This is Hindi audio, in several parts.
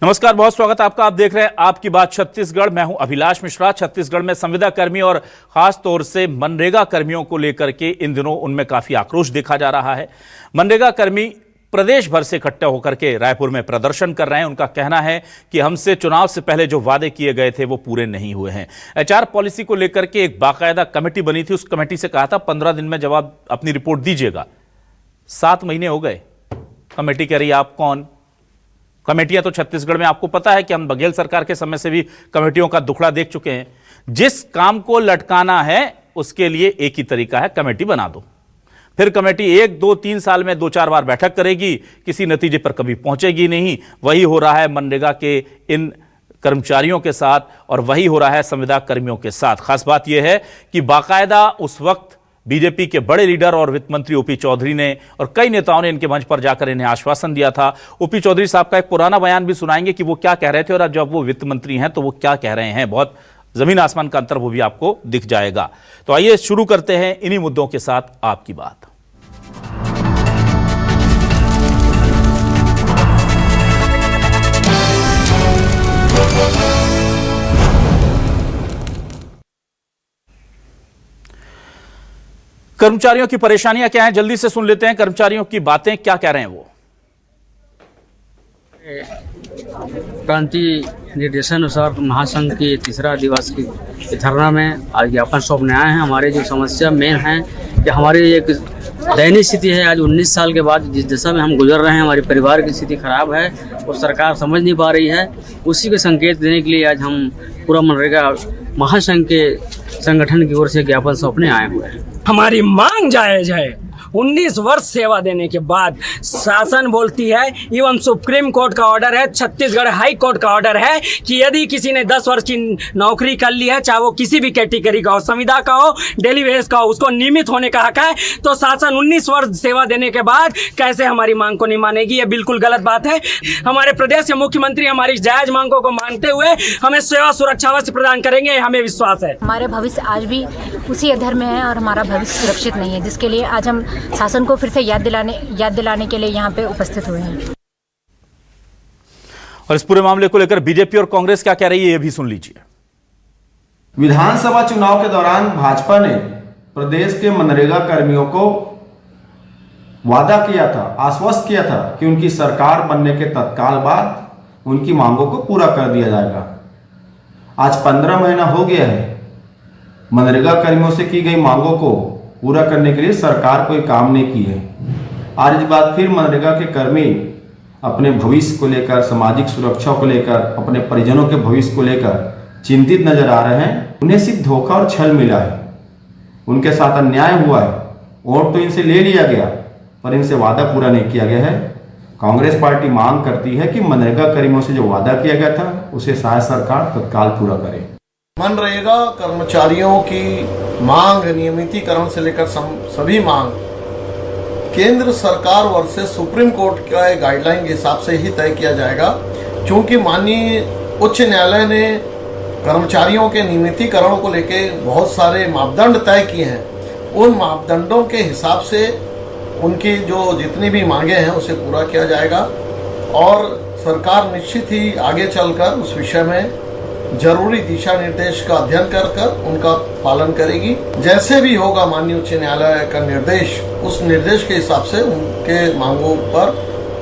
नमस्कार, बहुत स्वागत है आपका। आप देख रहे हैं आपकी बात छत्तीसगढ़। मैं हूं अभिलाष मिश्रा। छत्तीसगढ़ में संविदा कर्मी और खास तौर से मनरेगा कर्मियों को लेकर के इन दिनों उनमें काफी आक्रोश देखा जा रहा है। मनरेगा कर्मी प्रदेश भर से इकट्ठे होकर के रायपुर में प्रदर्शन कर रहे हैं। उनका कहना है कि हमसे चुनाव से पहले जो वादे किए गए थे वो पूरे नहीं हुए हैं। एचआर पॉलिसी को लेकर के एक बाकायदा कमेटी बनी थी। उस कमेटी से कहा था 15 दिन में जवाब अपनी रिपोर्ट दीजिएगा। 7 महीने हो गए। कमेटी कह रही है आप कौन? कमेटियां तो छत्तीसगढ़ में आपको पता है कि हम बघेल सरकार के समय से भी कमेटियों का दुखड़ा देख चुके हैं। जिस काम को लटकाना है उसके लिए एक ही तरीका है, कमेटी बना दो। फिर कमेटी 1, 2, 3 साल में 2-4 बार बैठक करेगी, किसी नतीजे पर कभी पहुंचेगी नहीं। वही हो रहा है मनरेगा के इन कर्मचारियों के साथ और वही हो रहा है संविदा कर्मियों के साथ। खास बात यह है कि बाकायदा उस वक्त बीजेपी के बड़े लीडर और वित्त मंत्री ओपी चौधरी ने और कई नेताओं ने इनके मंच पर जाकर इन्हें आश्वासन दिया था। ओपी चौधरी साहब का एक पुराना बयान भी सुनाएंगे कि वो क्या कह रहे थे और अब जब वो वित्त मंत्री हैं तो वो क्या कह रहे हैं। बहुत जमीन आसमान का अंतर वो भी आपको दिख जाएगा। तो आइए शुरू करते हैं इन्हीं मुद्दों के साथ आपकी बात। कर्मचारियों की परेशानियां क्या हैं, जल्दी से सुन लेते हैं। कर्मचारियों की बातें क्या कह रहे हैं वो। क्रांति निर्देशानुसार महासंघ के तीसरा दिवस की धरना में आज ज्ञापन सौंपने आए हैं। हमारे जो समस्या मेन है कि हमारी एक दयनीय स्थिति है। आज 19 साल के बाद जिस दशा में हम गुजर रहे हैं, हमारे परिवार की स्थिति खराब है, वो सरकार समझ नहीं पा रही है। उसी के संकेत देने के लिए आज हम पूरा मनरेगा महासंघ के संगठन की ओर से ज्ञापन सौंपने आए हुए हैं। हमारी मांग जायज है। 19 वर्ष सेवा देने के बाद शासन बोलती है, एवं सुप्रीम कोर्ट का ऑर्डर है, छत्तीसगढ़ हाई कोर्ट का ऑर्डर है कि यदि किसी ने 10 वर्ष की नौकरी कर ली है, चाहे वो किसी भी कैटेगरी का हो, संविदा का हो, डेली वेज का हो, उसको नियमित होने का हक है। तो शासन 19 वर्ष सेवा देने के बाद कैसे हमारी मांग को नहीं मानेगी? ये बिल्कुल गलत बात है। हमारे प्रदेश के मुख्यमंत्री हमारी जायज मांगों को मानते हुए हमें सेवा सुरक्षा अवश्य प्रदान करेंगे, हमें विश्वास है। हमारे भविष्य आज भी उसी अधर में है और हमारा भविष्य सुरक्षित नहीं है, जिसके लिए आज हम शासन को फिर से याद दिलाने के लिए यहाँ पे उपस्थित हुए हैं। और इस पूरे मामले को लेकर बीजेपी और कांग्रेस क्या कह रही है, ये भी सुन लीजिए। विधानसभा चुनाव के दौरान भाजपा ने प्रदेश के मनरेगा कर्मियों को वादा किया था, आश्वस्त किया था कि उनकी सरकार बनने के तत्काल बाद उनकी मांगों को पूरा कर दिया जाएगा। आज 15 महीना हो गया है। मनरेगा कर्मियों से की गई मांगों को पूरा करने के लिए सरकार कोई काम नहीं की है। आज इस बात फिर मनरेगा के कर्मी अपने भविष्य को लेकर, सामाजिक सुरक्षा को लेकर, अपने परिजनों के भविष्य को लेकर चिंतित नजर आ रहे हैं। उन्हें सिर्फ धोखा और छल मिला है, उनके साथ अन्याय हुआ है। वोट तो इनसे ले लिया गया पर इनसे वादा पूरा नहीं किया गया है। कांग्रेस पार्टी मांग करती है कि मनरेगा कर्मियों से जो वादा किया गया था उसे शायद सरकार तत्काल पूरा करे। मनरेगा कर्मचारियों की मांग, नियमितीकरण से लेकर सभी मांग केंद्र सरकार वर्सेस सुप्रीम कोर्ट के गाइडलाइन के हिसाब से ही तय किया जाएगा। क्योंकि माननीय उच्च न्यायालय ने कर्मचारियों के नियमितीकरण को लेके बहुत सारे मापदंड तय किए हैं। उन मापदंडों के हिसाब से उनकी जो जितनी भी मांगे हैं उसे पूरा किया जाएगा और सरकार निश्चित ही आगे चलकर उस विषय में जरूरी दिशा निर्देश का अध्ययन कर उनका पालन करेगी। जैसे भी होगा माननीय उच्च न्यायालय का निर्देश, उस निर्देश के हिसाब से उनके मांगों पर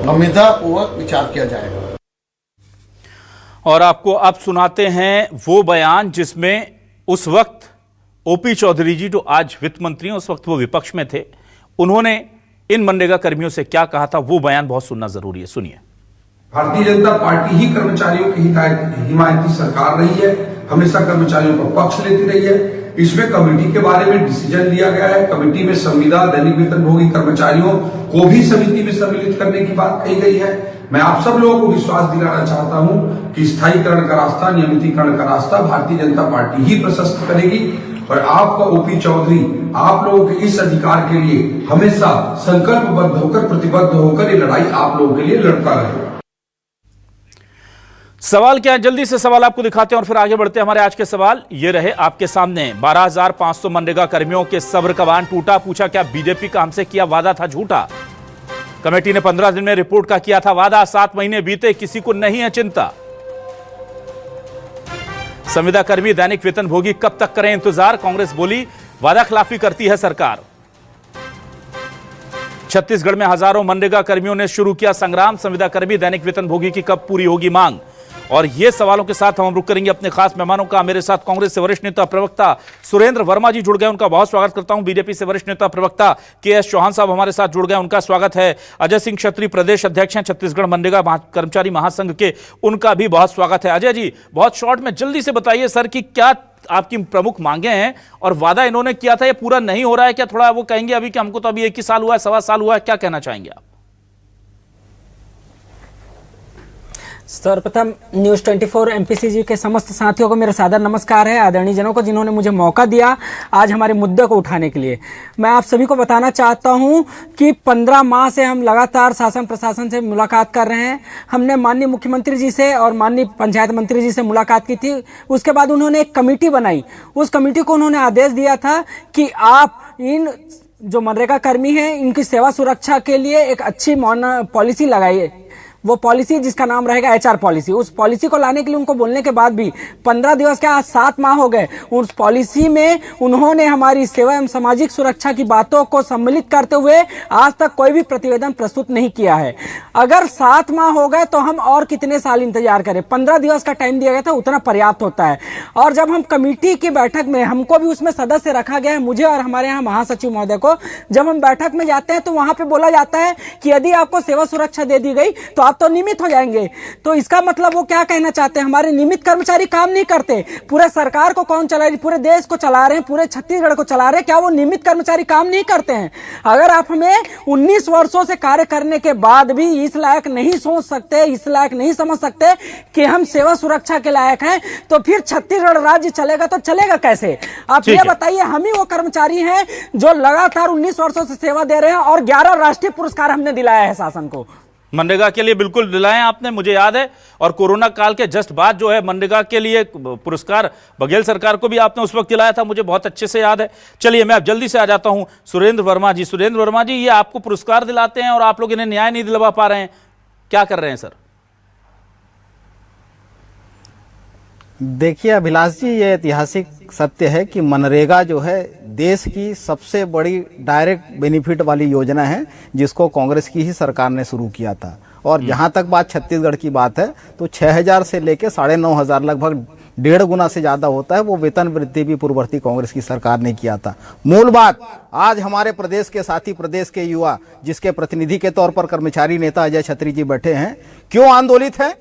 गंभीरतापूर्वक विचार किया जाएगा। और आपको अब सुनाते हैं वो बयान जिसमें उस वक्त ओपी चौधरी जी, जो आज वित्त मंत्री हैं, उस वक्त वो विपक्ष में थे, उन्होंने इन मनरेगा कर्मियों से क्या कहा था। वो बयान बहुत सुनना जरूरी है, सुनिए। भारतीय जनता पार्टी ही कर्मचारियों की हिमायती सरकार रही है, हमेशा कर्मचारियों का पक्ष लेती रही है। इसमें कमेटी के बारे में डिसीजन लिया गया है। कमेटी में संविदा, दैनिक वेतनभोगी कर्मचारियों को भी समिति में सम्मिलित करने की बात कही गई है। मैं आप सब लोगों को विश्वास दिलाना चाहता हूं कि स्थायीकरण का रास्ता, नियमितीकरण का रास्ता भारतीय जनता पार्टी ही प्रशस्त करेगी और आपका ओपी चौधरी आप लोगों के इस अधिकार के लिए हमेशा संकल्पबद्ध होकर, प्रतिबद्ध होकर ये लड़ाई आप लोगों के लिए लड़ता रहेगा। सवाल क्या है, जल्दी से सवाल आपको दिखाते हैं और फिर आगे बढ़ते हैं। हमारे आज के सवाल ये रहे आपके सामने। 12,500 मनरेगा कर्मियों के सब्र का बांध टूटा। पूछा क्या बीजेपी का हमसे किया वादा था झूठा? कमेटी ने 15 दिन में रिपोर्ट का किया था वादा, 7 महीने बीते, किसी को नहीं है चिंता। संविदा कर्मी दैनिक वेतन भोगी कब तक करें इंतजार, कांग्रेस बोली वादा खिलाफी करती है सरकार। छत्तीसगढ़ में हजारों मनरेगा कर्मियों ने शुरू किया संग्राम, संविदा कर्मी दैनिक वेतन भोगी की कब पूरी होगी मांग। और ये सवालों के साथ हम रुक करेंगे अपने खास मेहमानों का। मेरे साथ कांग्रेस से वरिष्ठ नेता प्रवक्ता सुरेंद्र वर्मा जी जुड़ गए, उनका बहुत स्वागत करता हूं। बीजेपी से वरिष्ठ नेता प्रवक्ता के.एस. चौहान साहब हमारे साथ जुड़ गए, उनका स्वागत है। अजय सिंह क्षत्री प्रदेश अध्यक्ष हैं छत्तीसगढ़ मनरेगा कर्मचारी महासंघ के, उनका भी बहुत स्वागत है। अजय जी, बहुत शॉर्ट में जल्दी से बताइए सर कि क्या आपकी प्रमुख मांगे हैं और वादा इन्होंने किया था ये पूरा नहीं हो रहा है क्या? थोड़ा वो कहेंगे अभी कि हमको तो अभी 1 ही साल हुआ है, 1.25 साल हुआ है, क्या कहना चाहेंगे आप? सर्वप्रथम न्यूज 24 एमपीसीजी के समस्त साथियों को मेरा सादर नमस्कार है, आदरणीय जनों को जिन्होंने मुझे मौका दिया आज हमारे मुद्दे को उठाने के लिए। मैं आप सभी को बताना चाहता हूं कि 15 माह से हम लगातार शासन प्रशासन से मुलाकात कर रहे हैं। हमने माननीय मुख्यमंत्री जी से और माननीय पंचायत मंत्री जी से मुलाकात की थी। उसके बाद उन्होंने एक कमेटी बनाई। उस कमेटी को उन्होंने आदेश दिया था कि आप इन जो मनरेगा कर्मी हैं इनकी सेवा सुरक्षा के लिए एक अच्छी पॉलिसी लगाइए। वो पॉलिसी जिसका नाम रहेगा HR पॉलिसी। उस पॉलिसी को लाने के लिए उनको बोलने के बाद भी 15 दिवस क्या, आज 7 माह हो गए। उस पॉलिसी में उन्होंने हमारी सेवा एवं सामाजिक सुरक्षा की बातों को सम्मिलित करते हुए आज तक कोई भी प्रतिवेदन प्रस्तुत नहीं किया है। अगर 7 माह हो गए तो हम और कितने साल इंतजार करें? 15 दिवस का टाइम दिया गया था, उतना पर्याप्त होता है। और जब हम कमेटी की बैठक में, हमको भी उसमें सदस्य रखा गया है, मुझे और हमारे यहाँ महासचिव महोदय को, जब हम बैठक में जाते हैं तो वहां पे बोला जाता है कि यदि आपको सेवा सुरक्षा दे दी गई तो आप तो नियमित हो जाएंगे। तो इसका मतलब वो क्या कहना चाहते हैं? हमारे नियमित कर्मचारी काम नहीं करते। पूरे सरकार को कौन चला रही है? पूरे देश को चला रहे हैं, पूरे छत्तीसगढ़ को चला रहे हैं। क्या वो नियमित कर्मचारी काम नहीं करते हैं? अगर आप हमें 19 वर्षों से कार्य करने के बाद भी इस लायक नहीं सोच सकते, इस लायक नहीं समझ सकते कि हम सेवा सुरक्षा के लायक हैं, तो फिर छत्तीसगढ़ राज्य चलेगा तो चलेगा कैसे? आप ये बताइए। हम ही वो कर्मचारी हैं जो लगातार 19 वर्षों से सेवा दे रहे हैं और 11 राष्ट्रीय पुरस्कार हमने दिलाया है शासन को। मनरेगा के लिए बिल्कुल दिलाएं आपने, मुझे याद है। और कोरोना काल के जस्ट बाद जो है मनरेगा के लिए पुरस्कार बघेल सरकार को भी आपने उस वक्त दिलाया था, मुझे बहुत अच्छे से याद है। चलिए मैं अब जल्दी से आ जाता हूं सुरेंद्र वर्मा जी। सुरेंद्र वर्मा जी, ये आपको पुरस्कार दिलाते हैं और आप लोग इन्हें न्याय नहीं दिलवा पा रहे हैं, क्या कर रहे हैं सर? देखिए अभिलाष जी, ये ऐतिहासिक सत्य है कि मनरेगा जो है देश की सबसे बड़ी डायरेक्ट बेनिफिट वाली योजना है, जिसको कांग्रेस की ही सरकार ने शुरू किया था। और जहां तक बात छत्तीसगढ़ की बात है तो 6000 से लेकर 9500 लगभग 1.5 गुना से ज्यादा होता है। वो वेतन वृद्धि भी पूर्ववर्ती कांग्रेस की सरकार ने किया था। मूल बात, आज हमारे प्रदेश के साथी, प्रदेश के युवा, जिसके प्रतिनिधि के तौर पर कर्मचारी नेता अजय छत्री जी बैठे हैं, क्यों आंदोलित है?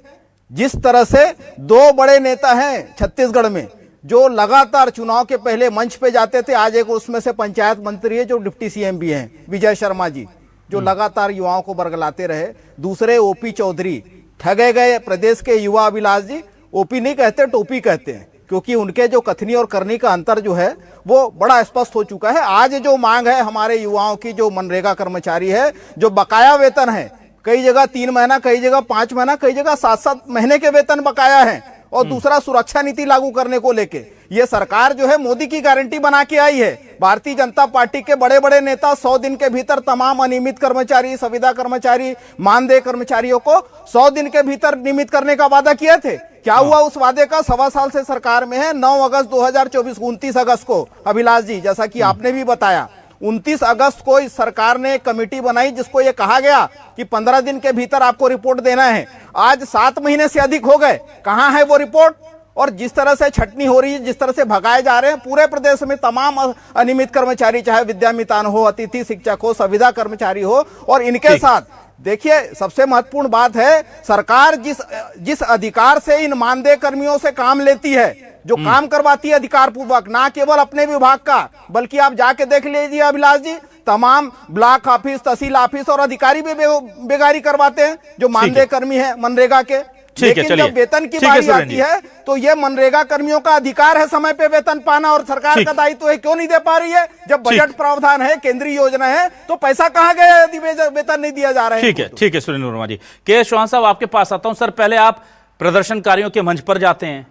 जिस तरह से 2 बड़े नेता हैं छत्तीसगढ़ में जो लगातार चुनाव के पहले मंच पे जाते थे, आज एक उसमें से पंचायत मंत्री है जो डिप्टी CM भी हैं, विजय शर्मा जी, जो लगातार युवाओं को बरगलाते रहे। दूसरे OP चौधरी, ठगे गए प्रदेश के युवा अभिलाष जी। OP नहीं कहते, टोपी कहते हैं, क्योंकि उनके जो कथनी और करनी का अंतर जो है वो बड़ा स्पष्ट हो चुका है। आज जो मांग है हमारे युवाओं की, जो मनरेगा कर्मचारी है, जो बकाया वेतन है, कई जगह 3 महीना, कई जगह 5 महीना, कई जगह 7-7 महीने के वेतन बकाया है। और दूसरा, सुरक्षा नीति लागू करने को लेके ये सरकार जो है मोदी की गारंटी बना के आई है। भारतीय जनता पार्टी के बड़े बड़े नेता 100 दिन के भीतर तमाम अनियमित कर्मचारी, संविदा कर्मचारी, मानदेय कर्मचारियों को 100 दिन के भीतर नियमित करने का वादा किए थे। क्या हुआ उस वादे का? 1.25 साल से सरकार में है। 9 अगस्त 2024, 29 अगस्त को अभिलाष जी, जैसा कि आपने भी बताया, 29 अगस्त को इस सरकार ने एक कमेटी बनाई जिसको ये कहा गया कि 15 दिन के भीतर आपको रिपोर्ट देना है। आज 7 महीने से अधिक हो गए, कहां है वो रिपोर्ट? और जिस तरह से छटनी हो रही है, जिस तरह से भगाए जा रहे हैं पूरे प्रदेश में तमाम अनियमित कर्मचारी, चाहे विद्यामितान हो, अतिथि शिक्षक हो, संविदा कर्मचारी हो, और इनके साथ देखिए सबसे महत्वपूर्ण बात है, सरकार जिस अधिकार से इन मानदेय कर्मियों से काम लेती है, जो काम करवाती है अधिकार पूर्वक, ना केवल अपने विभाग का, बल्कि आप जाके देख लीजिए अभिलाष जी, तमाम ब्लॉक ऑफिस, तहसील ऑफिस और अधिकारी भी बेगारी करवाते हैं जो मानदेय कर्मी है मनरेगा के। लेकिन जब वेतन की बारी आती है तो ये मनरेगा कर्मियों का अधिकार है समय पे वेतन पाना, और सरकार का दायित्व है, क्यों नहीं दे पा रही है? जब बजट प्रावधान है, केंद्रीय योजना है, तो पैसा कहां गया यदि वेतन नहीं दिया जा रहा है? ठीक है सुरेंद्र वर्मा जी। के.एस. चौहान साहब, आपके पास आता हूं। सर, पहले आप प्रदर्शनकारियों के मंच पर जाते हैं,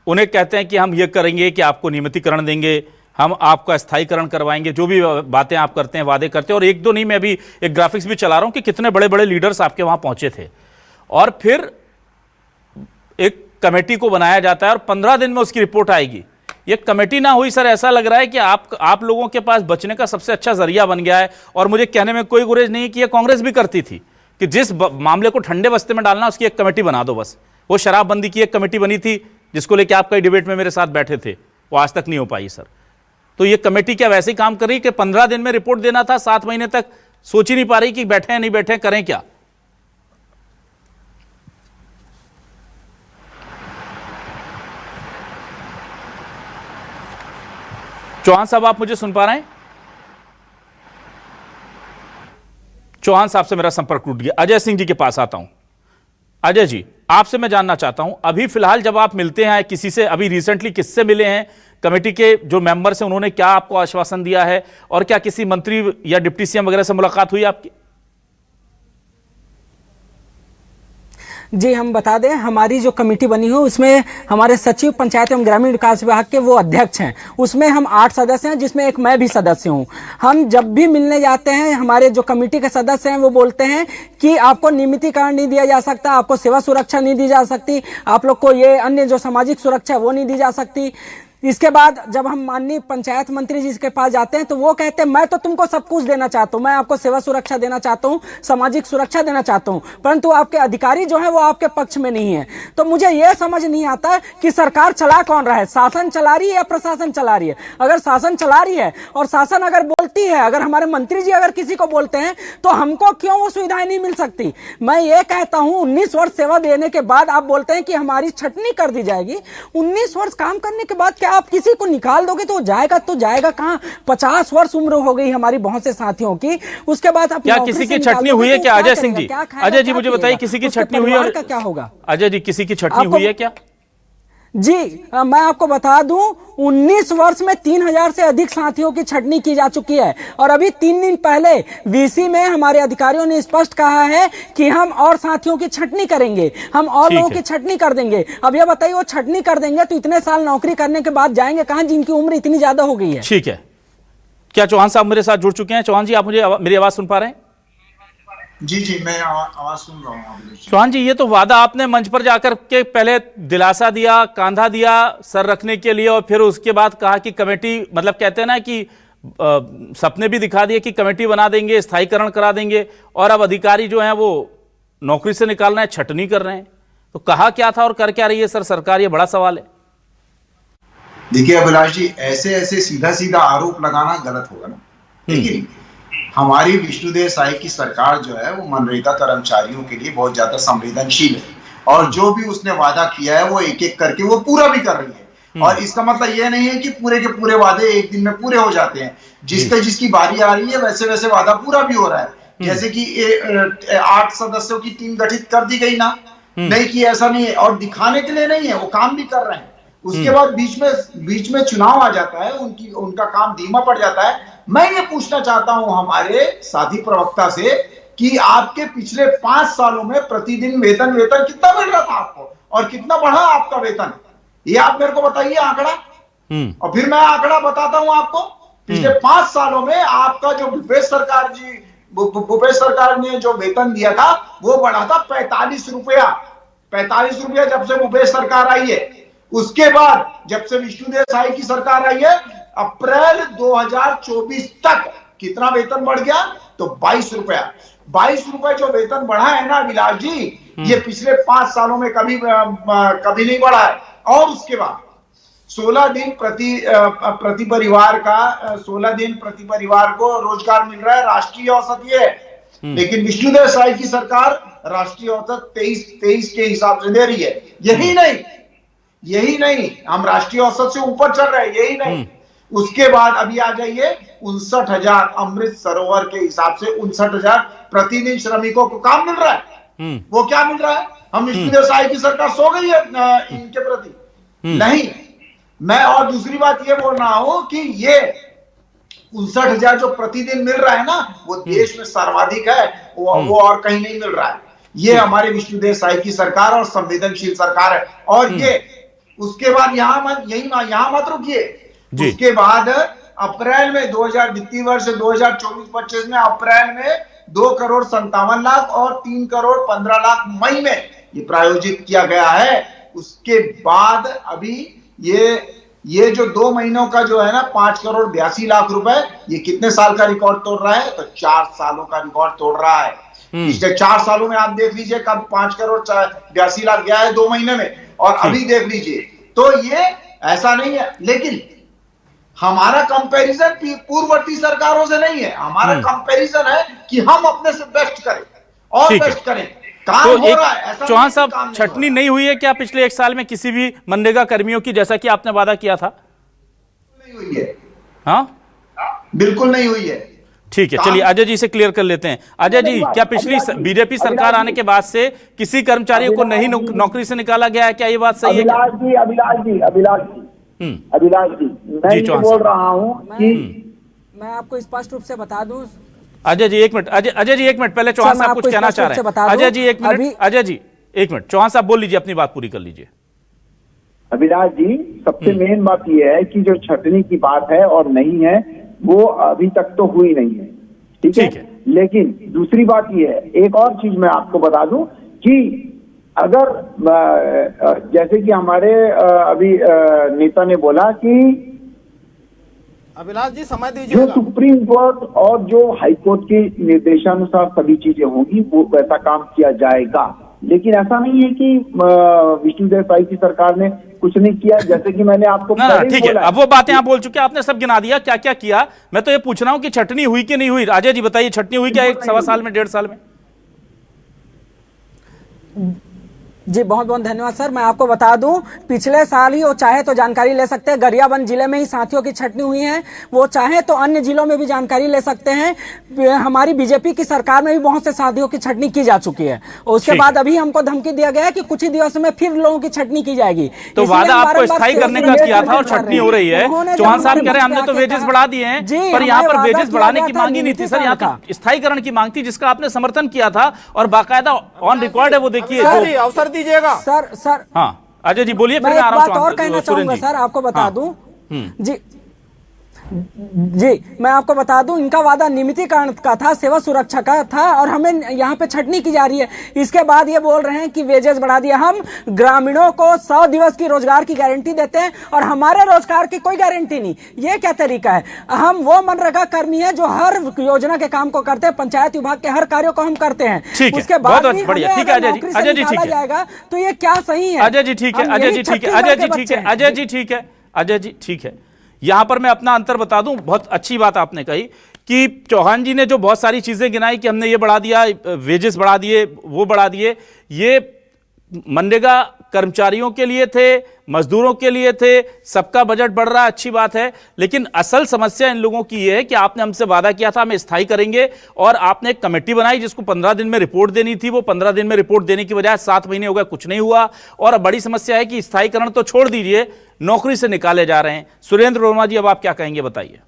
उन्हें कहते हैं कि हम ये करेंगे कि आपको नियमितीकरण देंगे, हम आपका स्थायीकरण करवाएंगे, जो भी बातें आप करते हैं, वादे करते हैं। और एक दो नहीं, मैं अभी एक ग्राफिक्स भी चला रहा हूं कि कितने बड़े बड़े लीडर्स आपके वहां पहुंचे थे। और फिर एक कमेटी को बनाया जाता है और 15 दिन में उसकी रिपोर्ट आएगी। ये कमेटी ना हुई सर, ऐसा लग रहा है कि आप लोगों के पास बचने का सबसे अच्छा जरिया बन गया है। और मुझे कहने में कोई गुरेज नहीं कि ये कांग्रेस भी करती थी कि जिस मामले को ठंडे बस्ते में डालना, उसकी एक कमेटी बना दो बस। वो शराबबंदी की एक कमेटी बनी थी जिसको लेकर आप कई डिबेट में मेरे साथ बैठे थे, वो आज तक नहीं हो पाई सर। तो ये कमेटी क्या वैसे ही काम कर रही कि 15 दिन में रिपोर्ट देना था, 7 महीने तक सोच ही नहीं पा रही कि बैठे हैं नहीं बैठे हैं, करें क्या? चौहान साहब, आप मुझे सुन पा रहे हैं? चौहान साहब से मेरा संपर्क टूट गया। अजय सिंह जी के पास आता हूं। अजय जी, आपसे मैं जानना चाहता हूं, अभी फिलहाल जब आप मिलते हैं किसी से, अभी रिसेंटली किससे मिले हैं? कमेटी के जो मेंबर्स हैं उन्होंने क्या आपको आश्वासन दिया है? और क्या किसी मंत्री या डिप्टी सीएम वगैरह से मुलाकात हुई आपकी? जी, हम बता दें, हमारी जो कमेटी बनी है उसमें हमारे सचिव पंचायत एवं ग्रामीण विकास विभाग के वो अध्यक्ष हैं। उसमें हम 8 सदस्य हैं, जिसमें एक मैं भी सदस्य हूं। हम जब भी मिलने जाते हैं, हमारे जो कमेटी के सदस्य हैं वो बोलते हैं कि आपको नियमितीकरण नहीं दिया जा सकता, आपको सेवा सुरक्षा नहीं दी जा सकती, आप लोग को ये अन्य जो सामाजिक सुरक्षा है वो नहीं दी जा सकती। इसके बाद जब हम माननीय पंचायत मंत्री जी के पास जाते हैं तो वो कहते हैं मैं तो तुमको सब कुछ देना चाहता हूं, मैं आपको सेवा सुरक्षा देना चाहता हूं, सामाजिक सुरक्षा देना चाहता हूं, परंतु आपके अधिकारी जो है वो आपके पक्ष में नहीं है। तो मुझे यह समझ नहीं आता कि सरकार चला कौन रहा है, शासन चला रही है या प्रशासन चला रही है? अगर शासन चला रही है और शासन अगर बोलती है, अगर हमारे मंत्री जी अगर किसी को बोलते हैं तो हमको क्यों वो सुविधाएं नहीं मिल सकती? मैं ये कहता हूं 19 वर्ष सेवा देने के बाद आप बोलते हैं कि हमारी छटनी कर दी जाएगी। 19 वर्ष काम करने के बाद क्या आप किसी को निकाल दोगे तो जाएगा कहां? 50 वर्ष उम्र हो गई हमारी बहुत से साथियों की, उसके बाद आप क्या किसी की छटनी हुई है क्या? अजय सिंह जी, अजय जी मुझे बताइए, किसी की छटनी हुई है? क्या होगा अजय जी, किसी की छटनी हुई है क्या? जी, मैं आपको बता दूं, 19 वर्ष में 3000 से अधिक साथियों की छटनी की जा चुकी है। और अभी 3 दिन पहले वीसी में हमारे अधिकारियों ने स्पष्ट कहा है कि हम और साथियों की छटनी करेंगे, हम और लोगों की छटनी कर देंगे। अब ये बताइए, वो छटनी कर देंगे तो इतने साल नौकरी करने के बाद जाएंगे कहां, जिनकी उम्र इतनी ज्यादा हो गई है? ठीक है। क्या चौहान साहब मेरे साथ जुड़ चुके हैं? चौहान जी, आप मुझे मेरी आवाज सुन पा रहे हैं? जी, मैं आवाज सुन रहा हूँ। चौहान जी, ये तो वादा आपने मंच पर जाकर के पहले दिलासा दिया, कांधा दिया सर रखने के लिए, और फिर उसके बाद कहा कि कमेटी, मतलब कहते हैं ना कि सपने भी दिखा दिए कि कमेटी बना देंगे, स्थायीकरण करा देंगे, और अब अधिकारी जो हैं वो नौकरी से निकालना है, छटनी कर रहे हैं। तो कहा क्या था और कर क्या रही है सर सरकार? ये बड़ा सवाल है। देखिए अभिलाष जी, ऐसे सीधा सीधा आरोप लगाना गलत होगा ना, लेकिन हमारी विष्णुदेव साई की सरकार जो है वो मनरेगा कर्मचारियों के लिए बहुत ज्यादा संवेदनशील है, और जो भी उसने वादा किया है वो एक एक करके वो पूरा भी कर रही है। और इसका मतलब ये नहीं है कि पूरे के पूरे वादे एक दिन में पूरे हो जाते हैं। जिसकी बारी आ रही है वैसे वैसे वादा पूरा भी हो रहा है। जैसे कि 8 सदस्यों की टीम गठित कर दी गई ना, नहीं कि ऐसा नहीं है, और दिखाने के लिए नहीं है, वो काम भी कर रहे हैं। उसके बाद बीच में चुनाव आ जाता है, उनका काम धीमा पड़ जाता है। मैं ये पूछना चाहता हूं हमारे साथी प्रवक्ता से कि आपके पिछले 5 सालों में प्रतिदिन वेतन कितना मिल रहा था आपको, और कितना बढ़ा आपका वेतन? ये आप मेरे को बताइए आंकड़ा, और फिर मैं आंकड़ा बताता हूं आपको। पिछले 5 सालों में आपका जो भूपेश सरकार ने जो वेतन दिया था वो बढ़ा था 45 रुपया। 45 रुपया जब से भूपेश सरकार आई है। उसके बाद जब से विष्णुदेव साई की सरकार आई है, अप्रैल 2024 तक कितना वेतन बढ़ गया? तो 22 रुपया। 22 रुपए जो वेतन बढ़ा है ना विलास जी, ये पिछले 5 सालों में कभी नहीं बढ़ा है। और उसके बाद 16 दिन प्रति परिवार को रोजगार मिल रहा है, राष्ट्रीय औसत ये है। लेकिन विष्णुदेव साई की सरकार राष्ट्रीय औसत 23 के हिसाब से दे रही है। यही नहीं, हम राष्ट्रीय औसत से ऊपर चल रहे हैं। यही नहीं, उसके बाद अभी आ जाइए 59,000 अमृत सरोवर के हिसाब से 59,000 प्रतिदिन श्रमिकों को काम मिल रहा है। वो क्या मिल रहा है? हम विष्णुदेव साई की सरकार सो गई है इनके प्रति? नहीं। मैं और दूसरी बात ये बोल रहा हूं कि ये 59,000 जो प्रतिदिन मिल रहा है ना, वो देश में सर्वाधिक है, वो और कहीं नहीं मिल रहा है। ये हमारे विष्णुदेव साई की सरकार और संवेदनशील सरकार है। और ये उसके बाद यहां मत रुकिए, जी। उसके बाद अप्रैल में 2000 वित्तीय वर्ष 2024-25 में अप्रैल में 2,57,00,000 और 3,15,00,000 मई में ये प्रायोजित किया गया है। उसके बाद अभी ये जो 2 महीनों का जो है ना 5,82,00,000 रुपए, ये कितने साल का रिकॉर्ड तोड़ रहा है? तो 4 सालों का रिकॉर्ड तोड़ रहा है। पिछले 4 सालों में आप देख लीजिए कब 5,82,00,000 गया है 2 महीने में, और अभी देख लीजिए। तो ये ऐसा नहीं है, लेकिन हमारा कंपैरिजन पूर्ववर्ती सरकारों से नहीं है। हमारा कंपैरिजन है कि हम अपने से बेस्ट करें और बेस्ट करें। काम तो हो रहा है, ऐसा चौहान साहब, छटनी नहीं हुई है क्या पिछले 1 साल में किसी भी मनरेगा कर्मियों की, जैसा कि आपने वादा किया था? नहीं हुई है। हाँ, बिल्कुल नहीं हुई है। ठीक है, चलिए अजय जी से क्लियर कर लेते हैं। अजय जी, क्या पिछली बीजेपी सरकार आने के बाद से किसी कर्मचारियों को नहीं नौकरी से निकाला गया है? क्या ये बात सही है? अभिलाष जी, मैं ये बोल रहा हूँ कि मैं आपको स्पष्ट रूप से बता दूं। अजय जी 1 मिनट, अजय जी 1 मिनट, पहले चौहान साहब कुछ कहना चाह रहे हैं। अजय जी 1 मिनट, अजय जी 1 मिनट, चौहान साहब बोल लीजिए, अपनी बात पूरी कर लीजिए। अभिलाष जी, सबसे मेन बात यह है कि जो छटनी की बात है और नहीं है, वो अभी तक तो हुई नहीं है। ठीक है। लेकिन दूसरी बात यह है, एक और चीज मैं आपको बता दूं कि अगर जैसे कि हमारे अभी नेता ने बोला कि अभिलाष जी समय जो दीजिएगा। सुप्रीम कोर्ट और जो हाई कोर्ट के निर्देशानुसार सभी चीजें होंगी, वो वैसा काम किया जाएगा। लेकिन ऐसा नहीं है कि विष्णुदेव साई की सरकार ने कुछ नहीं किया, जैसे कि मैंने आपको ठीक है, अब वो बातें आप बोल चुके, आपने सब गिना दिया क्या क्या किया। मैं तो ये पूछ रहा हूं कि छटनी हुई कि नहीं हुई। अजय जी बताइए, छटनी हुई क्या 1-1.25 साल में, 1.5 साल में? जी बहुत बहुत धन्यवाद सर। मैं आपको बता दूं, पिछले साल ही वो चाहे तो जानकारी ले सकते हैं, गरियाबंद जिले में ही साथियों की छटनी हुई है। वो चाहे तो अन्य जिलों में भी जानकारी ले सकते हैं। हमारी बीजेपी की सरकार में भी बहुत से साथियों की छटनी की जा चुकी है। उसके बाद अभी हमको धमकी दिया गया है कि कुछ ही दिवसों में फिर लोगों की छटनी की जाएगी। तो वादा आपको स्थायी करने का किया था और छटनी हो रही है। चौहान साहब कह रहे हैं हमने तो वेजेस बढ़ा दिए हैं, पर यहाँ पर वेजेस बढ़ाने की मांग ही नहीं थी सर, यहाँ तो स्थायीकरण की मांग थी, जिसका आपने समर्थन किया था और बाकायदा ऑन रिकॉर्ड है। वो देखिए, अवसर दीजिएगा सर। हाँ अजय जी बोलिए, फिर मैं मैं आ रहा हूं। एक बात और कहना चाहूंगा सर, आपको बता दूं। जी मैं आपको बता दूं, इनका वादा नियमितीकरण का था, सेवा सुरक्षा का था, और हमें यहाँ पे छटनी की जा रही है। इसके बाद ये बोल रहे हैं कि वेजेस बढ़ा दिया। हम ग्रामीणों को 100 दिवस की रोजगार की गारंटी देते हैं और हमारे रोजगार की कोई गारंटी नहीं। ये क्या तरीका है? हम वो मनरेगा कर्मी है जो हर योजना के काम को करते हैं, पंचायत विभाग के हर कार्यों को हम करते हैं। उसके बाद भी बढ़िया, ठीक है अजय जी, अजय जी ठीक है जाएगा, तो ये क्या सही है? अजय जी ठीक है, अजय जी ठीक है, अजय जी ठीक है, अजय जी ठीक है, अजय जी ठीक है। यहां पर मैं अपना अंतर बता दूं, बहुत अच्छी बात आपने कही कि चौहान जी ने जो बहुत सारी चीजें गिनाई कि हमने ये बढ़ा दिया, वेजेस बढ़ा दिए, वो बढ़ा दिए, ये मनरेगा कर्मचारियों के लिए थे, मजदूरों के लिए थे, सबका बजट बढ़ रहा है, अच्छी बात है। लेकिन असल समस्या इन लोगों की ये है कि आपने हमसे वादा किया था हमें स्थायी करेंगे, और आपने एक कमेटी बनाई जिसको 15 दिन में रिपोर्ट देनी थी। वो 15 दिन में रिपोर्ट देने की बजाय 7 महीने हो गए, कुछ नहीं हुआ। और बड़ी समस्या है कि स्थायीकरण तो छोड़ दीजिए, नौकरी से निकाले जा रहे हैं। सुरेंद्र वर्मा जी, अब आप क्या कहेंगे, बताइए।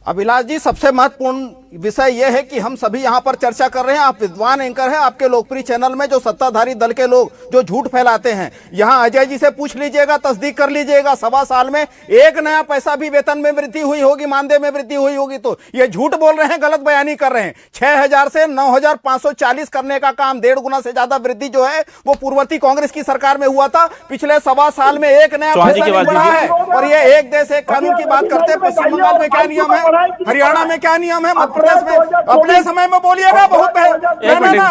अभिलाष जी, सबसे महत्वपूर्ण विषय यह है कि हम सभी यहाँ पर चर्चा कर रहे हैं। आप विद्वान एंकर हैं, आपके लोकप्रिय चैनल में जो सत्ताधारी दल के लोग जो झूठ फैलाते हैं, यहाँ अजय जी से पूछ लीजिएगा, तस्दीक कर लीजिएगा, 1.25 साल में एक नया पैसा भी वेतन में वृद्धि हुई होगी, मानदेय में वृद्धि हुई होगी। तो ये झूठ बोल रहे हैं, गलत बयानी कर रहे हैं। 6,000 से 9,540 करने का काम, 1.5 गुना से ज्यादा वृद्धि जो है वो पूर्ववर्ती कांग्रेस की सरकार में हुआ था। पिछले 1.25 साल में एक नया पैसा नहीं बढ़ा है। और ये एक देश एक कानून की बात करते हैं। पश्चिम बंगाल में क्या नियम है, हरियाणा में क्या नियम है, मध्य प्रदेश में, अपने समय में बोलिएगा। बहुत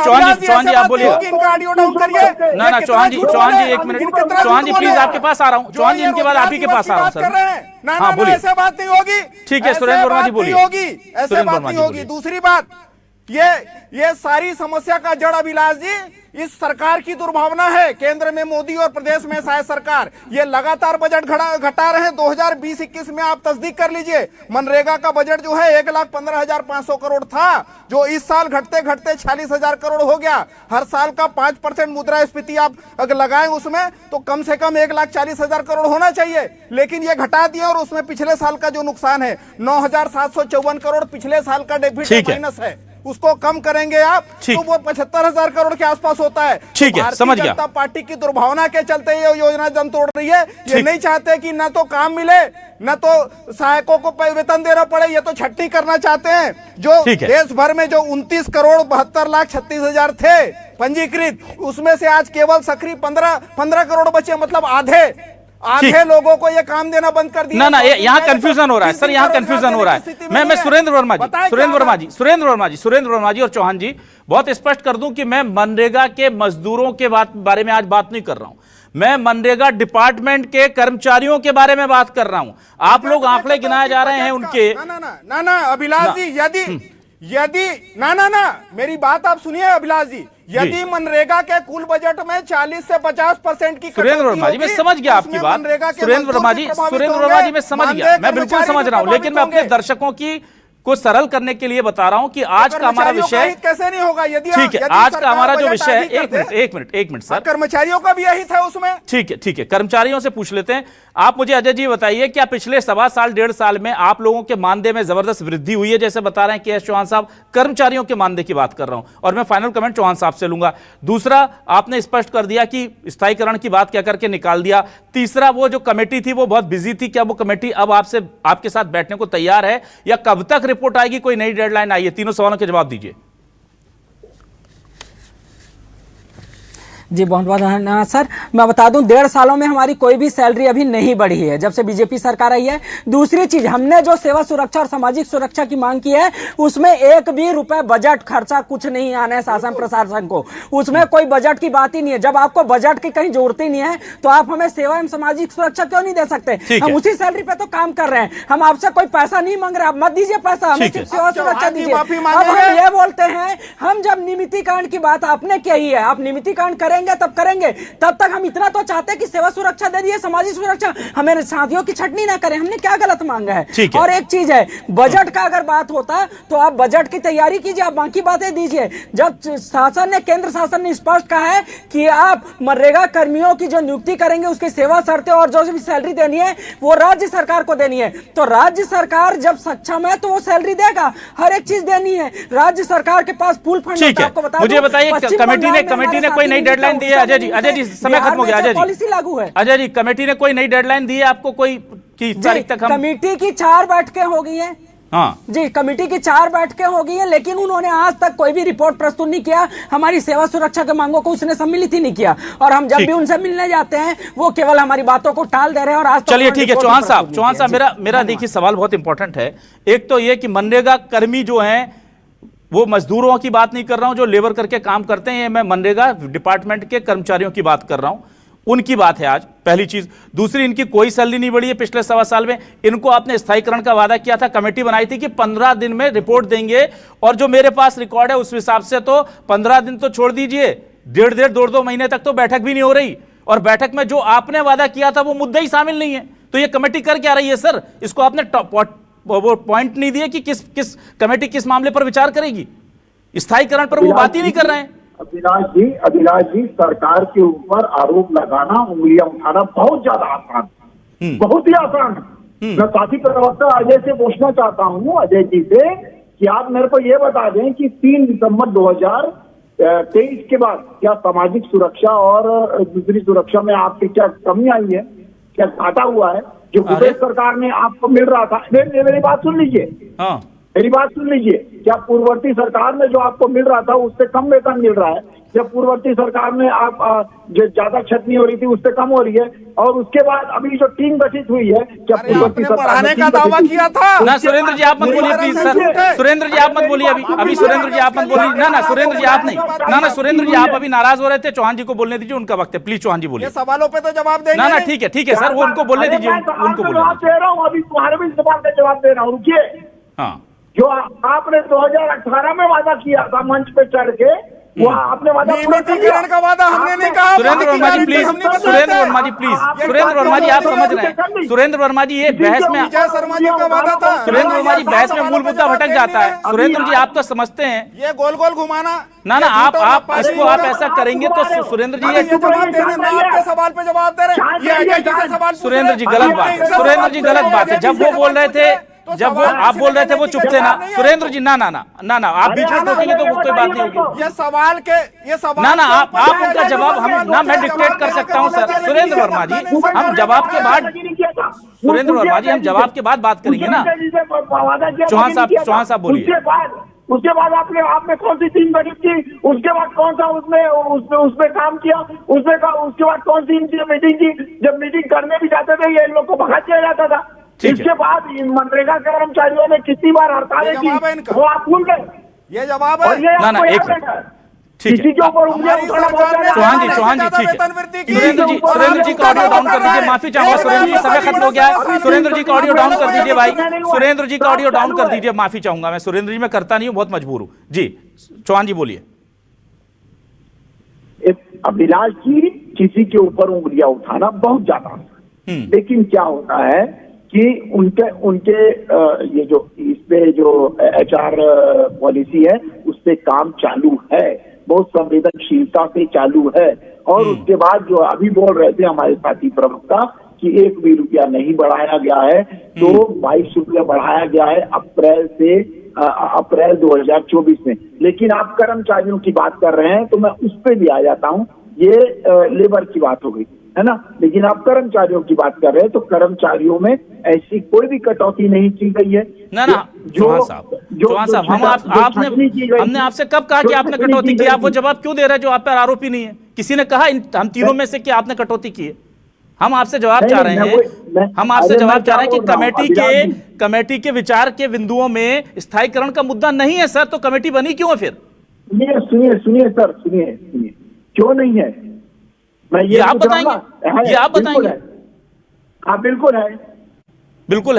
चौहान जी आप बोलिए, इनका ऑडियो डाउन करिए। ना चौहान जी 1 मिनट, चौहान जी प्लीज आपके पास आ रहा हूँ। चौहान जी इनके बाद आप ही के पास आ रहा हूँ सर। हाँ बोलिए, ऐसे बात नहीं होगी। ठीक है सुरेंद्र वर्मा जी बोलिए, ऐसे बात नहीं होगी। दूसरी बात, ये सारी समस्या का जड़ अभिलाष जी इस सरकार की दुर्भावना है। केंद्र में मोदी और प्रदेश में शायद सरकार ये लगातार बजट घटा रहे हैं। 2020-21 में आप तस्दीक कर लीजिए, मनरेगा का बजट जो है 1,15,500 करोड़ था, जो इस साल घटते घटते 46,000 करोड़ हो गया। हर साल का 5% मुद्रास्फीति आप अगर लगाएं उसमें, तो कम से कम 1,40,000 करोड़ होना चाहिए। लेकिन ये घटा दिया, और उसमें पिछले साल का जो नुकसान है 9,754 करोड़ पिछले साल का डेफिसिट माइनस है। उसको कम करेंगे आप तो वो 75,000 करोड़ के आसपास होता है। ठीक है, समझ गया। जनता पार्टी की दुर्भावना के चलते ये योजना जन तोड़ रही है। ये नहीं चाहते कि न तो काम मिले न तो सहायकों को वेतन देना पड़े, ये तो छट्टी करना चाहते हैं। जो देश भर में जो 29,72,36,36,000 थे पंजीकृत, उसमें से आज केवल सक्रिय 15 करोड़ बचे, मतलब आधे लोगों को ये काम देना बंद कर दिया। ना यहाँ कंफ्यूजन हो रहा है सर, यहाँ कंफ्यूजन हो रहा है। मैं सुरेंद्र वर्मा जी और चौहान जी बहुत स्पष्ट कर दूं कि मैं मनरेगा के मजदूरों के बारे में आज बात नहीं कर रहा हूं, मैं मनरेगा डिपार्टमेंट के कर्मचारियों के बारे में बात कर रहा हूं। आप लोग आंकड़े गिनाए जा रहे हैं उनके। ना अभिलाष जी, यदि मेरी बात आप सुनिए अभिलाष जी, यदि मनरेगा के कुल बजट में 40 से 50% की सुरेंद्र वर्मा जी, मैं समझ गया आपकी बात। सुरेंद्र वर्मा जी मैं समझ गया, मैं बिल्कुल समझ रहा हूं, लेकिन मैं अपने दर्शकों को सरल करने के लिए बता रहा हूं कि आज का हमारा विषय कैसे नहीं होगा यदि ठीक है। आज का हमारा जो विषय है, एक मिनट सर, कर्मचारियों का भी यही था उसमें। ठीक है, कर्मचारियों से पूछ लेते हैं। आप मुझे अजय जी बताइए, क्या पिछले 1.25 साल में आप लोगों के मानदेय में जबरदस्त वृद्धि हुई है, जैसे बता रहे हैं के एस चौहान साहब? कर्मचारियों के मानदेय की बात कर रहा हूं और मैं फाइनल कमेंट चौहान साहब से लूंगा। दूसरा, आपने स्पष्ट कर दिया कि स्थायीकरण की बात क्या करके निकाल दिया। तीसरा, वो जो कमेटी थी वो बहुत बिजी थी, क्या वो कमेटी अब आपके साथ बैठने को तैयार है या कब तक रिपोर्ट आएगी, कोई नई डेडलाइन आई है? तीनों सवालों के जवाब दीजिए। जी बहुत बहुत धन्यवाद सर। मैं बता दूं 1.5 सालों में हमारी कोई भी सैलरी अभी नहीं बढ़ी है जब से बीजेपी सरकार आई है। दूसरी चीज, हमने जो सेवा सुरक्षा और सामाजिक सुरक्षा की मांग की है उसमें एक भी रुपए बजट खर्चा कुछ नहीं आना है शासन प्रशासन को, उसमें कोई बजट की बात ही नहीं है। जब आपको बजट की कहीं जरूरत ही नहीं है तो आप हमें सेवा एवं सामाजिक सुरक्षा क्यों नहीं दे सकते? हम उसी सैलरी पे तो काम कर रहे हैं, हम आपसे कोई पैसा नहीं मांग रहे, आप मत दीजिए पैसा, हमें सिर्फ सेवा सुरक्षा दीजिए। अब हम ये बोलते हैं, हम जब नियमितीकरण की बात आपने कही है, आप नियमितीकरण करेंगे तब करेंगे, तब तक हम इतना तो चाहते हैं कि सेवा सुरक्षा दे दिए, सामाजिक सुरक्षा, हमें साथियों की छटनी ना करें। हमने क्या गलत मांगा है? और एक चीज है, बजट का अगर बात होता तो आप बजट की तैयारी कीजिए, आप बाकी बातें दीजिए। जब शासन ने, केंद्र शासन ने स्पष्ट कहा है कि आप मनरेगा कर्मियों की जो नियुक्ति करेंगे उसकी सेवा शर्तें और जो भी सैलरी देनी है वो राज्य सरकार को देनी है, तो राज्य सरकार जब सक्षम है तो वो सैलरी देगा, हर एक चीज देनी है। राज्य सरकार के पास फुल फंड है। आपको बता, मुझे बताइए कमेटी ने कोई नई डेडलाइन दी है? अजय जी समय खत्म हो गया। अजय जी, पॉलिसी लागू है। अजय जी, कमेटी ने कोई नई डेडलाइन दी है आपको, कोई कि तारीख तक हम? कमेटी की 4 बैठकें हो गई हैं। हाँ जी, कमेटी की 4 बैठकें हो गई हैं, लेकिन उन्होंने आज तक कोई भी रिपोर्ट प्रस्तुत नहीं किया। हमारी सेवा सुरक्षा के मांगों को उसने सम्मिलित ही नहीं किया, और हम जब भी उनसे मिलने जाते हैं वो केवल हमारी बातों को टाल दे रहे हैं। और आज चलिए ठीक है, चौहान साहब मेरा देखिए सवाल बहुत इंपॉर्टेंट है। एक तो ये कि मनरेगा कर्मी जो हैं, वो मजदूरों की बात नहीं कर रहा हूं जो लेबर करके काम करते हैं, मैं मनरेगा डिपार्टमेंट के कर्मचारियों की बात कर रहा हूं, उनकी बात है आज, पहली चीज। दूसरी, इनकी कोई सैलरी नहीं बढ़ी है पिछले 1.25 साल में। इनको आपने स्थायीकरण का वादा किया था, कमेटी बनाई थी कि 15 दिन में रिपोर्ट देंगे, और जो मेरे पास रिकॉर्ड है उस हिसाब से तो 15 दिन तो छोड़ दीजिए, 1.5-2 महीने तक तो बैठक भी नहीं हो रही, और बैठक में जो आपने वादा किया था वो मुद्दे ही शामिल नहीं है। तो ये कमेटी कर क्या रही है सर? इसको आपने वो पॉइंट नहीं दिए कि किस कमेटी किस मामले पर विचार करेगी? स्थायीकरण पर वो बात ही नहीं कर रहे हैं। अभिलाष जी, सरकार के ऊपर आरोप लगाना, उंगलियां उठाना बहुत ज्यादा आसान है, बहुत ही आसान है। मैं साथी प्रवक्ता अजय से पूछना चाहता हूँ, अजय जी से, कि आप मेरे को ये बता दें कि 3 दिसंबर 2023 के बाद क्या सामाजिक सुरक्षा और दूसरी सुरक्षा में आपकी क्या कमी आई है, क्या घाटा हुआ है जो प्रदेश सरकार ने आपको मिल रहा था? मेरी बात सुन लीजिए, मेरी बात सुन लीजिए। क्या पूर्ववर्ती सरकार में जो आपको मिल रहा था उससे कम वेतन मिल रहा है? जब पूर्ववर्ती सरकार में आप जो ज्यादा छटनी हो रही थी उससे कम हो रही है? और उसके बाद अभी जो टीम गठित हुई है, क्या पूर्ववर्ती सरकार ने का दावा किया था? ना सुरेंद्र जी आप मत बोलिए प्लीज सर, सुरेंद्र जी आप मत बोलिए अभी सुरेंद्र जी आप मत बोलिए। ना सुरेंद्र जी आप नहीं, ना सुरेंद्र जी आप अभी नाराज हो रहे थे, चौहान जी को बोलने दीजिए, उनका वक्त है, प्लीज चौहान जी बोलिए। सवालों पे तो जवाब देंगे। ना ठीक है सर, वो उनको बोलने दीजिए, उनको बोलने दे रहा हूँ, अभी तुम्हारे भी सवाल का जवाब दे रहा हूँ, रुकिए। हाँ, जो आपने 2018 में वादा किया था मंच पे चढ़ के, वो आपने वादा नियमितीकरण का वादा हमने नहीं कहा। सुरेंद्र वर्मा जी प्लीज, सुरेंद्र वर्मा जी प्लीज, सुरेंद्र वर्मा जी आप समझ रहे हैं, सुरेंद्र वर्मा जी ये बहस में, शर्मा जी का वादा था, सुरेंद्र वर्मा जी बहस में मूल मुद्दा भटक जाता है। सुरेंद्र जी आप तो समझते हैं, ये गोल गोल घुमाना। ना आप इसको आप ऐसा करेंगे तो सुरेंद्र जी ये जवाब देने में आपके सवाल पे जवाब दे रहे हैं। सुरेंद्र जी गलत बात है, सुरेंद्र जी गलत बात है। जब वो बोल रहे थे जब वो आप बोल रहे थे वो चुप थे ना सुरेंद्र जी, ना ना ना ना ना आप बीच में टोकेंगे तो कोई बात नहीं होगी। ये सवाल ना ना आप उनका जवाब हम ना मैं डिक्टेट कर सकता हूं सर। सुरेंद्र वर्मा जी हम जवाब के बाद, सुरेंद्र वर्मा जी हम जवाब के बाद बात करेंगे ना। चौहान साहब बोलिए। उसके बाद आपने कौन सी टीम गठित की, उसके बाद कौन सा उसमें काम किया, उसके बाद कौन सी मीटिंग की, जब मीटिंग करने भी जाते थे ये इन लोग को भगा दिया जाता था। इसके बाद मनरेगा कर्मचारियों ने कितनी बार हड़तालें की वो आप भूल गए। ये जवाब है ना ना एक मिनट ठीक है चौहान जी ठीक है। सुरेंद्र जी का ऑडियो डाउन कर दीजिए, माफी चाहूंगा सुरेंद्र जी, समय खत्म हो गया है। सुरेंद्र जी का ऑडियो डाउन कर दीजिए भाई, सुरेंद्र जी का ऑडियो डाउन कर दीजिए, माफी चाहूंगा मैं सुरेंद्र जी, मैं करता नहीं हूं, बहुत मजबूर हूं जी। चौहान जी बोलिए। अभिलाष जी किसी के ऊपर उंगलियां उठाना बहुत ज्यादा, लेकिन क्या होता है कि उनके ये जो इसपे जो HR पॉलिसी है उस पे काम चालू है, बहुत संवेदनशीलता से चालू है। और उसके बाद जो अभी बोल रहे थे हमारे साथी प्रवक्ता कि 1 भी रुपया नहीं बढ़ाया गया है, तो 22 रुपया बढ़ाया गया है अप्रैल 2024 में। लेकिन आप कर्मचारियों की बात कर रहे हैं तो मैं उस पर भी आ जाता हूं, ये लेबर की बात हो गई है ना, लेकिन आप कर्मचारियों की बात कर रहे हैं तो कर्मचारियों में ऐसी कोई भी कटौती नहीं की गई है। ना ना चौहान साहब हमने आपसे कब कहा कि आपने कटौती की? आप वो जवाब क्यों दे रहे हैं जो आप पर आरोप ही नहीं है? किसी ने कहा हम तीनों में से कि आपने कटौती की है? हम आपसे जवाब चाह रहे हैं, हम आपसे जवाब चाह रहे हैं कि कमेटी के विचार के बिंदुओं में स्थायीकरण का मुद्दा नहीं है सर, तो कमेटी बनी क्यों है फिर? सुनिए सर, क्यों नहीं है मैं ये आप बताएंगे, ये आप बताएंगे। हाँ बिल्कुल है, बिल्कुल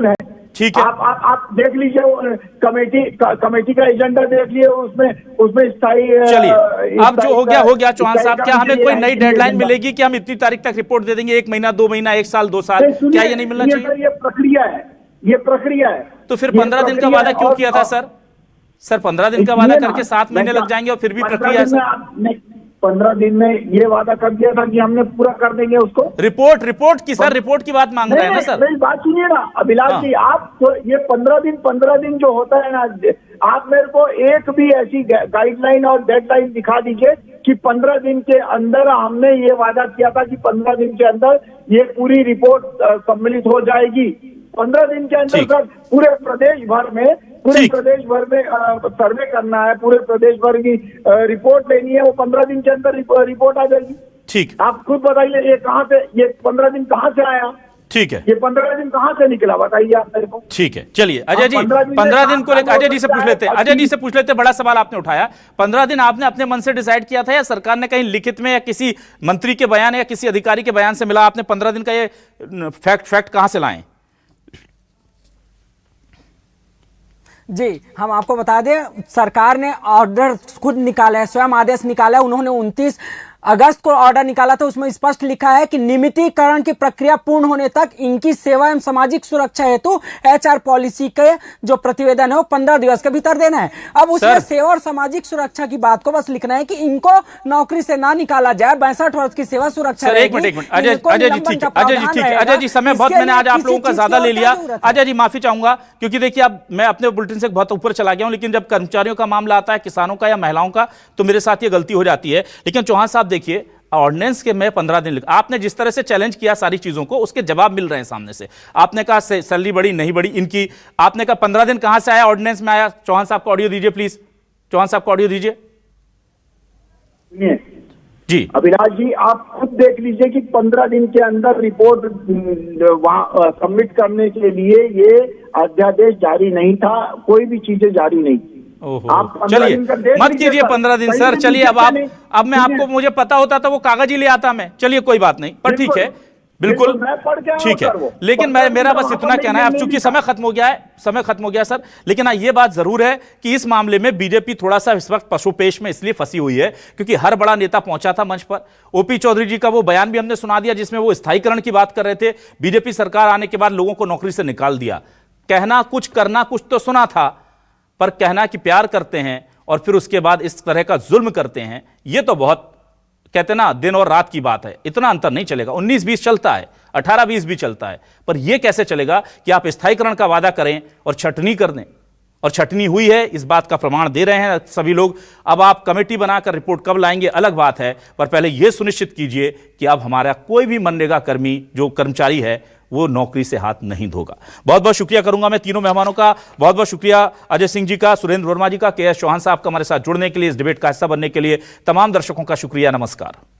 है ठीक है। आप देख लीजिए कमेटी का एजेंडा देख लिए, उसमें स्थायी। चलिए अब जो हो गया चौहान साहब, क्या हमें कोई नई डेडलाइन मिलेगी कि हम इतनी तारीख तक रिपोर्ट दे देंगे? 1 महीना, 2 महीना, 1 साल, 2 साल, क्या ये नहीं मिलना चाहिए? ये प्रक्रिया है। तो फिर 15 दिन का वादा क्यों किया था सर? 15 दिन का वादा करके 7 महीने लग जाएंगे और फिर भी प्रक्रिया है 15 दिन में ये वादा कर दिया था कि हमने पूरा कर देंगे उसको। रिपोर्ट की सर, रिपोर्ट की बात मांग रहे हैं ना सर। मेरी बात सुनिए ना अभिलाष जी, आप तो ये 15 दिन जो होता है ना, आप मेरे को एक भी ऐसी गाइडलाइन और डेडलाइन दिखा दीजिए कि 15 दिन के अंदर हमने ये वादा किया था कि 15 दिन के अंदर ये पूरी रिपोर्ट सम्मिलित हो जाएगी। 15 दिन के अंदर सर पूरे प्रदेश भर में सर्वे करना है, पूरे प्रदेश भर की रिपोर्ट लेनी है, वो 15 दिन के अंदर रिपोर्ट आ जाएगी। ठीक, आप खुद बताइए ये 15 दिन कहाँ से आया? ठीक है, ये 15 दिन कहाँ से निकला बताइए आप मेरे को। ठीक है, चलिए अजय जी 15 दिन को लेकर अजय जी से पूछ लेते हैं, बड़ा सवाल आपने उठाया। 15 दिन आपने अपने मन से डिसाइड किया था या सरकार ने कहीं लिखित में या किसी मंत्री के बयान या किसी अधिकारी के बयान से मिला? आपने 15 दिन का ये फैक्ट कहां से लाए? जी हम आपको बता दें, सरकार ने ऑर्डर खुद निकाला है, स्वयं आदेश निकाला है। उन्होंने 29 अगस्त को ऑर्डर निकाला था, उसमें स्पष्ट लिखा है कि नियमितीकरण की प्रक्रिया पूर्ण होने तक इनकी सेवा एवं सामाजिक सुरक्षा हेतु HR पॉलिसी के जो प्रतिवेदन है वो 15 दिवस के भीतर देना है। अब उसमें सेवा और सामाजिक सुरक्षा की बात को बस लिखना है कि इनको नौकरी से ना निकाला जाए, 62 वर्ष की सेवा सुरक्षा। एक मिनट अजय जी ठीक है अजय जी समय बहुत, मैंने आज आप लोगों का ज्यादा ले लिया। अजय जी माफी चाहूंगा क्योंकि देखिए अब मैं अपने बुलेटिन से बहुत ऊपर चला गया हूं, लेकिन जब कर्मचारियों का मामला आता है, किसानों का या महिलाओं का, तो मेरे साथ ये गलती हो जाती है। लेकिन चौहान साहब देखिए ऑर्डिनेंस के में 15 दिन आपने जिस तरह से चैलेंज किया सारी चीजों को, उसके जवाब मिल रहे हैं सामने से। आपने कहा सैलरी बढ़ी नहीं बढ़ी इनकी, आपने कहा 15 दिन कहां से आया, ऑर्डिनेंस में आया। चौहान साहब को ऑडियो दीजिए प्लीज, चौहान साहब को ऑडियो दीजिए जी। अभिलाष जी आप खुद देख लीजिए कि 15 दिन के अंदर रिपोर्ट वहां सबमिट करने के लिए ये अध्यादेश जारी नहीं था, कोई भी चीजें जारी नहीं थी। चलिए मत कीजिए 15 दिन सर, चलिए अब मैं आपको, मुझे पता होता तो वो कागज ही ले आता मैं। चलिए कोई बात नहीं, पर ठीक है, बिल्कुल ठीक है। लेकिन मेरा बस इतना कहना है, अब चूंकि समय खत्म हो गया सर, लेकिन हाँ ये बात जरूर है कि इस मामले में बीजेपी थोड़ा सा इस वक्त पशुपेश में इसलिए फंसी हुई है क्योंकि हर बड़ा नेता पहुंचा था मंच पर। OP चौधरी जी का वो बयान भी हमने सुना दिया जिसमें वो स्थायीकरण की बात कर रहे थे। बीजेपी सरकार आने के बाद लोगों को नौकरी से निकाल दिया। कहना कुछ करना कुछ तो सुना था, पर कहना कि प्यार करते हैं और फिर उसके बाद इस तरह का जुल्म करते हैं, यह तो बहुत कहते ना दिन और रात की बात है, इतना अंतर नहीं चलेगा। 19-20 चलता है, 18-20 भी चलता है, पर यह कैसे चलेगा कि आप स्थायीकरण का वादा करें और छटनी कर दें। और छटनी हुई है, इस बात का प्रमाण दे रहे हैं सभी लोग। अब आप कमेटी बनाकर रिपोर्ट कब लाएंगे अलग बात है, पर पहले यह सुनिश्चित कीजिए कि अब हमारा कोई भी मनरेगा कर्मी जो कर्मचारी है वो नौकरी से हाथ नहीं धोगा। बहुत बहुत शुक्रिया करूंगा मैं तीनों मेहमानों का। बहुत बहुत शुक्रिया अजय सिंह जी का, सुरेंद्र वर्मा जी का, के एस चौहान साहब का हमारे साथ जुड़ने के लिए, इस डिबेट का हिस्सा बनने के लिए। तमाम दर्शकों का शुक्रिया। नमस्कार।